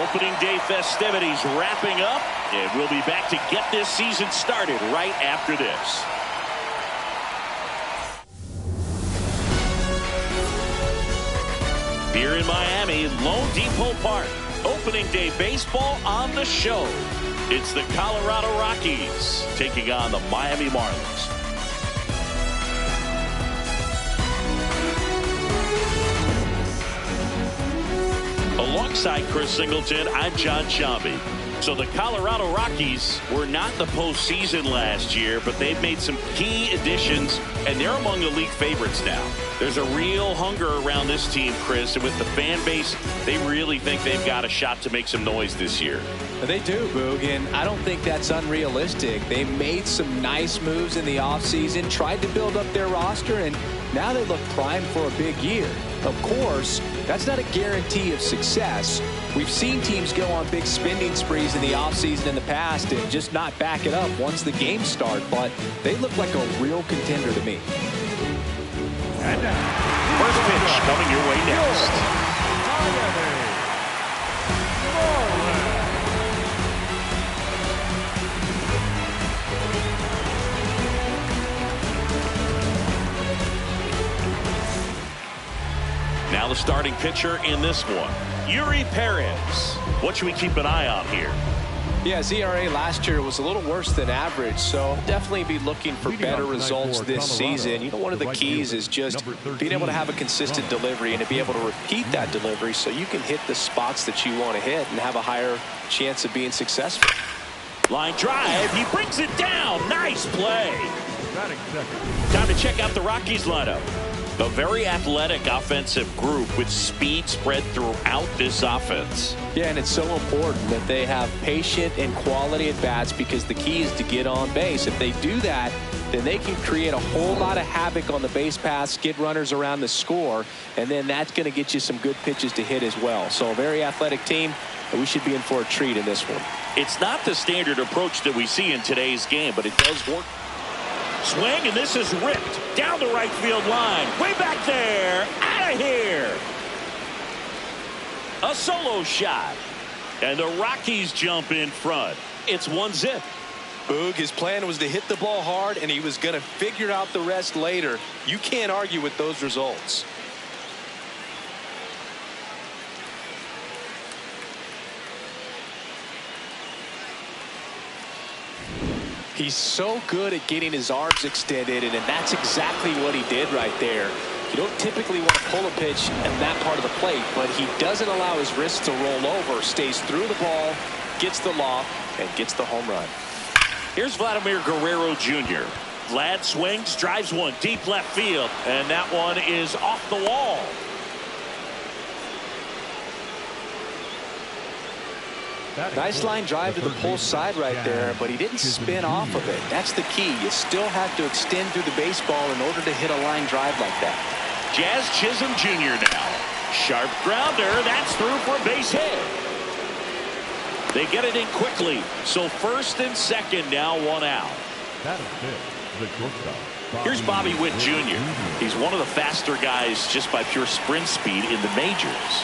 Opening day festivities wrapping up, and we'll be back to get this season started right after this. Here in Miami, Lone Depot Park, opening day baseball on the show. It's the Colorado Rockies taking on the Miami Marlins. Alongside Chris Singleton, I'm John Sciambi. So the Colorado Rockies were not in the postseason last year, but they've made some key additions, and they're among the league favorites now. There's a real hunger around this team, Chris, and with the fan base, they really think they've got a shot to make some noise this year. They do, Boog, and I don't think that's unrealistic. They made some nice moves in the offseason, tried to build up their roster, and now they look primed for a big year. Of course, that's not a guarantee of success. We've seen teams go on big spending sprees in the offseason in the past and just not back it up once the games start, but they look like a real contender to me. And first pitch coming your way next. Now the starting pitcher in this one, Yuri Perez. What should we keep an eye on here? Yeah, his ERA last year was a little worse than average, so definitely be looking for better results this season. You know, one of the keys is just being able to have a consistent delivery and to be able to repeat that delivery so you can hit the spots that you want to hit and have a higher chance of being successful. Line drive, he brings it down. Nice play. Time to check out the Rockies lineup. A very athletic offensive group with speed spread throughout this offense. Yeah, and it's so important that they have patient and quality at bats because the key is to get on base. If they do that, then they can create a whole lot of havoc on the base paths, get runners around the score, and then that's going to get you some good pitches to hit as well. So a very athletic team, and we should be in for a treat in this one. It's not the standard approach that we see in today's game, but it does work. Swing, and this is ripped down the right field line. Way back there. Out of here. A solo shot. And the Rockies jump in front. It's 1-0. Boog, his plan was to hit the ball hard, and he was going to figure out the rest later. You can't argue with those results. He's so good at getting his arms extended, and that's exactly what he did right there. You don't typically want to pull a pitch in that part of the plate, but he doesn't allow his wrist to roll over, stays through the ball, gets the loft, and gets the home run. Here's Vladimir Guerrero Jr. Vlad swings, drives one deep left field, and that one is off the wall. Nice line drive to the pull side right there, but he didn't spin off of it. That's the key. You still have to extend through the baseball in order to hit a line drive like that. Jazz Chisholm Jr. now. Sharp grounder. That's through for a base hit. They get it in quickly. So first and second now, one out. Here's Bobby Witt Jr. He's one of the faster guys just by pure sprint speed in the majors.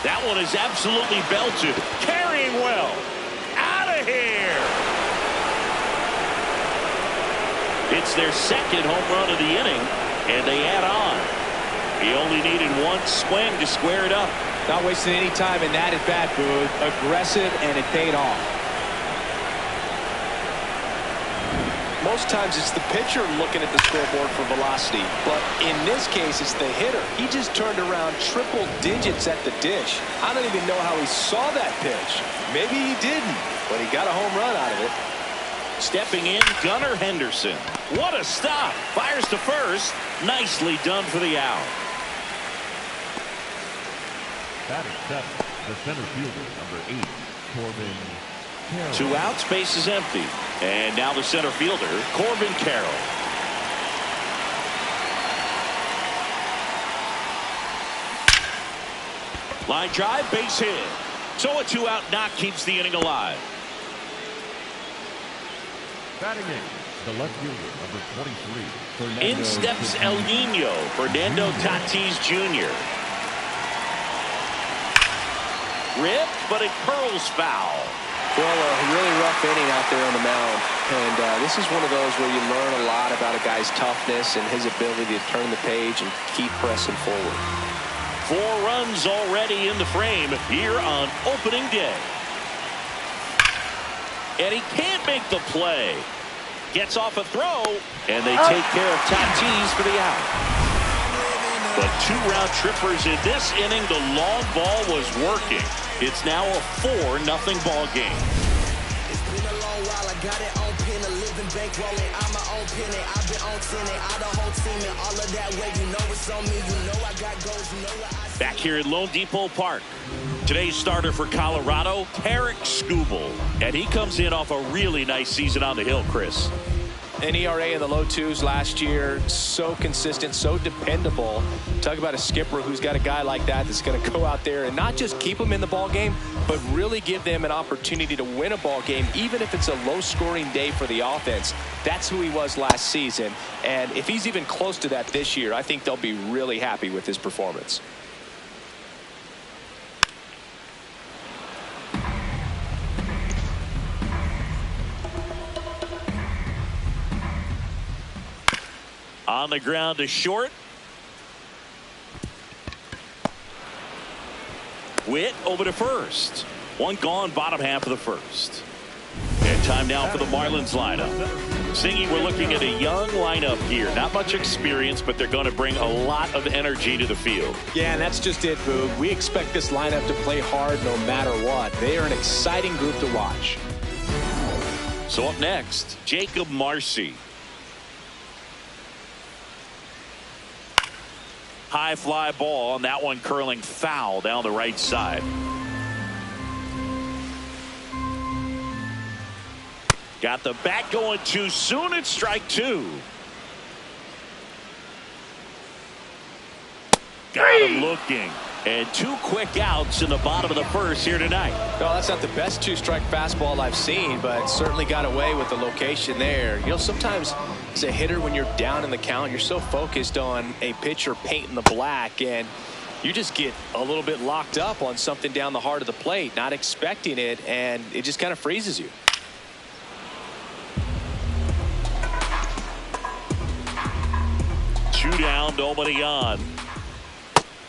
That one is absolutely belted. Carrying well. Out of here. It's their second home run of the inning, and they add on. He only needed one swing to square it up. Not wasting any time in that at bat, Boog. Aggressive, and it paid off. Most times it's the pitcher looking at the scoreboard for velocity, but in this case it's the hitter. He just turned around triple digits at the dish. I don't even know how he saw that pitch. Maybe he didn't, but he got a home run out of it. Stepping in, Gunnar Henderson. What a stop. Fires to first. Nicely done for the out. Batting seventh, the center fielder, number 8, Corbin Carroll. 2 outs, base is empty. And now the center fielder, Corbin Carroll. Line drive, base hit. So a 2-out knock keeps the inning alive. Batting eighth, the left fielder, number 23. In steps El Nino, Fernando Tatis Jr. Ripped, but it curls foul. Well, a really rough inning out there on the mound. And this is one of those where you learn a lot about a guy's toughness and his ability to turn the page and keep pressing forward. 4 runs already in the frame here on opening day. And he can't make the play. Gets off a throw, and they take care of Tatis for the out. But 2 round trippers in this inning. The long ball was working. It's now a 4-0 ball game. It's been a long while. I got it on pin, a living bankrolling. I'm my own penny. I've been on 10 and out the whole team and all of that way. You know it's on me. You know I got goals. You know what I. Back here at Lone Depot Park. Today's starter for Colorado, Tarik Skubal. And he comes in off a really nice season on the hill, Chris. An ERA in the low 2s last year. So consistent, so dependable. Talk about a skipper who's got a guy like that that's going to go out there and not just keep them in the ball game, but really give them an opportunity to win a ball game, even if it's a low-scoring day for the offense. That's who he was last season. And if he's even close to that this year, I think they'll be really happy with his performance. On the ground to short. Witt over to first. 1 gone, bottom half of the first. And time now for the Marlins lineup. Singy, we're looking at a young lineup here. Not much experience, but they're going to bring a lot of energy to the field. Yeah, and that's just it, Boog. We expect this lineup to play hard no matter what. They are an exciting group to watch. So up next, Jacob Marcy. High fly ball, and that one curling foul down the right side. Got the bat going too soon. It's strike 2. Got him looking. And 2 quick outs in the bottom of the first here tonight. No, that's not the best 2-strike fastball I've seen, but certainly got away with the location there. You know, sometimes as a hitter, when you're down in the count, you're so focused on a pitcher painting the black, and you just get a little bit locked up on something down the heart of the plate, not expecting it, and it just kind of freezes you. Two down, nobody on.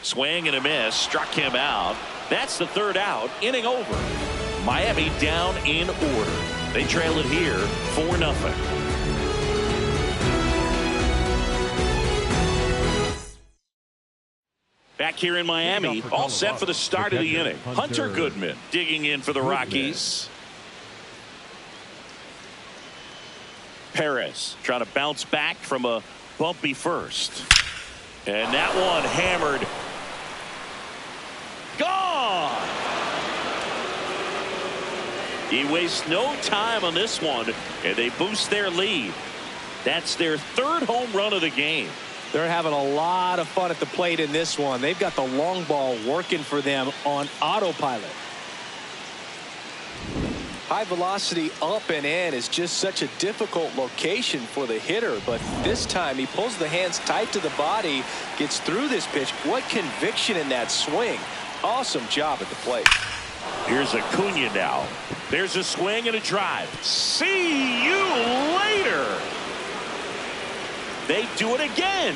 Swing and a miss, struck him out. That's the 3rd out, inning over. Miami down in order. They trail it here 4-0. Back here in Miami, all set for the start of the inning. Hunter Goodman digging in for the Rockies. Perez trying to bounce back from a bumpy first. And that one hammered. Gone! He wastes no time on this one, and they boost their lead. That's their 3rd home run of the game. They're having a lot of fun at the plate in this one. They've got the long ball working for them on autopilot. High velocity up and in is just such a difficult location for the hitter, but this time he pulls the hands tight to the body, gets through this pitch. What conviction in that swing. Awesome job at the plate. Here's Acuna now. There's a swing and a drive. See you later. They do it again.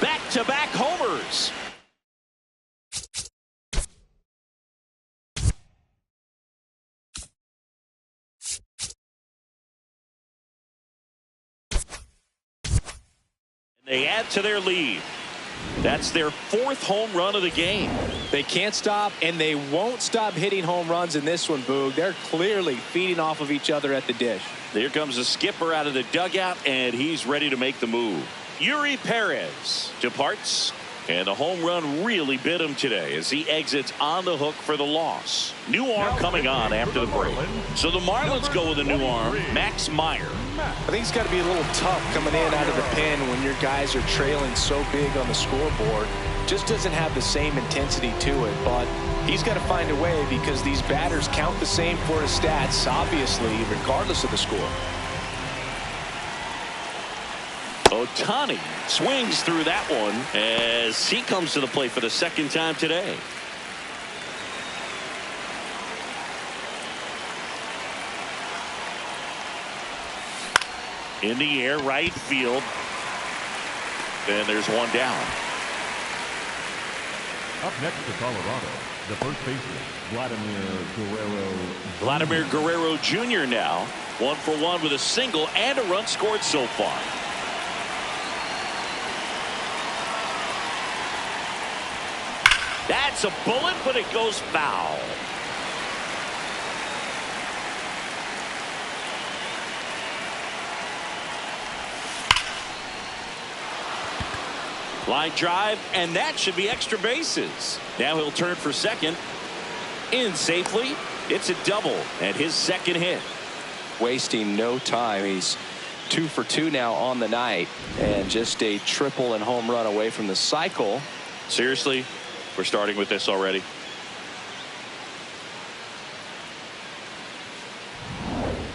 Back-to-back homers. They add to their lead. That's their 4th home run of the game. They can't stop, and they won't stop hitting home runs in this one, Boog. They're clearly feeding off of each other at the dish. There comes the skipper out of the dugout, and he's ready to make the move. Yuri Perez departs, and the home run really bit him today as he exits on the hook for the loss. New arm coming on after the break. So the Marlins go with a new arm, Max Meyer. I think it's got to be a little tough coming in out of the pen when your guys are trailing so big on the scoreboard. Just doesn't have the same intensity to it, but he's got to find a way because these batters count the same for his stats, obviously, regardless of the score. Ohtani swings through that one as he comes to the plate for the 2nd time today. In the air, right field. And there's one down. Up next to Colorado, the first baseman, Vladimir Guerrero. Vladimir Guerrero Jr. now 1 for 1 with a single and a run scored so far. That's a bullet, but it goes foul. Line drive, and that should be extra bases. Now he'll turn for second. In safely. It's a double and his second hit. Wasting no time. He's 2 for 2 now on the night, and just a triple and home run away from the cycle. Seriously, we're starting with this already.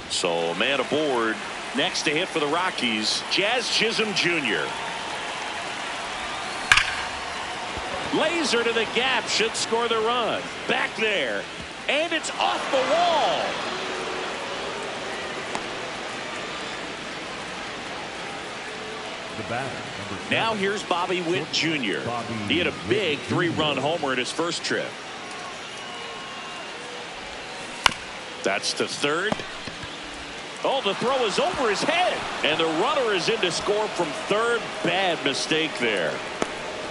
So man aboard. Next to hit for the Rockies, Jazz Chisholm Jr. Laser to the gap, should score the run. Back there, and it's off the wall. The batter, number 7. Now here's Bobby Witt Jr. He had a big 3-run homer in his first trip. That's to third. Oh, the throw is over his head, and the runner is in to score from third. Bad mistake there.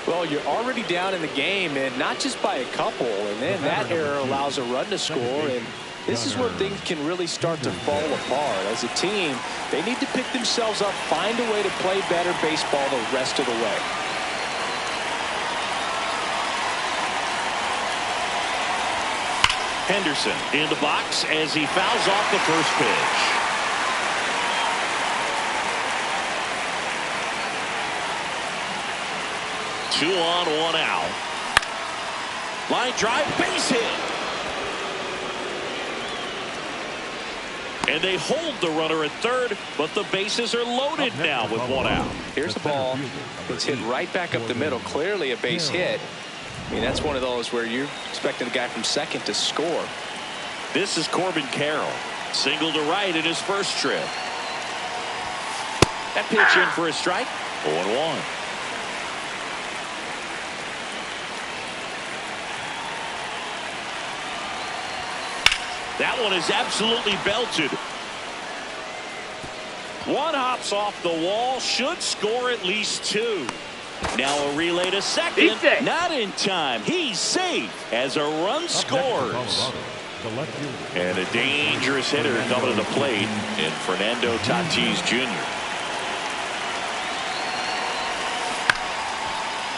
Well, you're already down in the game, and not just by a couple, and then that error allows a run to score, and this is where things can really start to fall apart. As a team, they need to pick themselves up, find a way to play better baseball the rest of the way. Henderson in the box as he fouls off the first pitch. Two on, one out. Line drive, base hit. And they hold the runner at third, but the bases are loaded now with one out. Here's the ball. It's hit right back up the middle. Clearly a base hit. I mean, that's one of those where you're expecting a guy from second to score. This is Corbin Carroll. Single to right in his first trip. That pitch in for a strike. 0-1. That one is absolutely belted. One hops off the wall, should score at least 2. Now a relay to second. Not in time. He's safe as a run scores. And a dangerous hitter coming to the plate in Fernando Tatis Jr.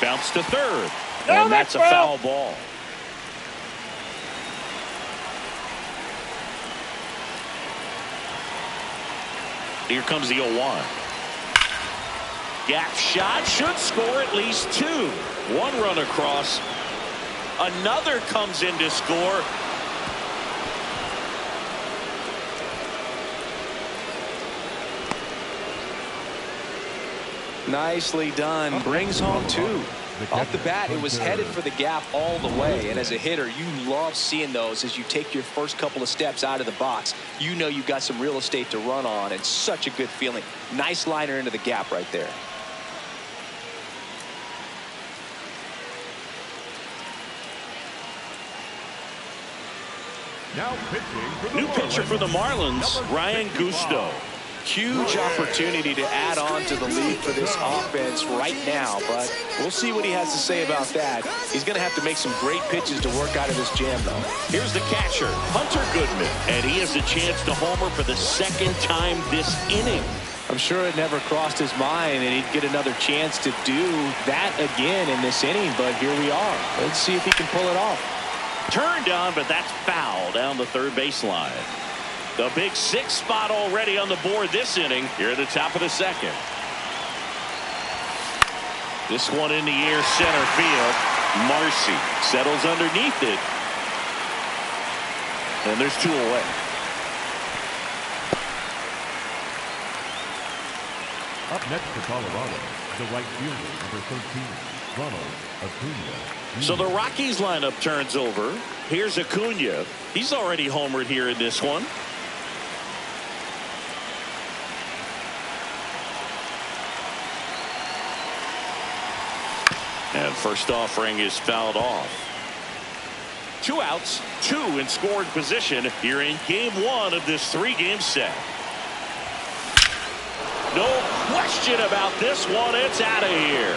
Bounce to third. And that's a foul ball. Here comes the 0-1. Gap shot, should score at least 2. One run across. Another comes in to score. Nicely done. Brings home 2. Off the bat, it was headed for the gap all the way, and as a hitter, you love seeing those as you take your first couple of steps out of the box. You know you've got some real estate to run on, and such a good feeling. Nice liner into the gap right there. Now pitching for the New pitcher for the Marlins, Ryan Gusto. Huge opportunity to add on to the lead for this offense right now, but we'll see what he has to say about that. He's going to have to make some great pitches to work out of this jam, though. Here's the catcher, Hunter Goodman, and he has a chance to homer for the second time this inning. I'm sure it never crossed his mind and he'd get another chance to do that again in this inning, but here we are. Let's see if he can pull it off. Turned on, but that's foul down the third baseline. The big 6 spot already on the board this inning here at the top of the second. This one in the air, center field. Marcy settles underneath it. And there's 2 away. Up next for Colorado, the right fielder, number 13, Ronald Acuna. So the Rockies lineup turns over. Here's Acuna. He's already homered here in this one. And first offering is fouled off. 2 outs, 2 in scoring position here in game 1 of this 3-game set. No question about this one. It's out of here.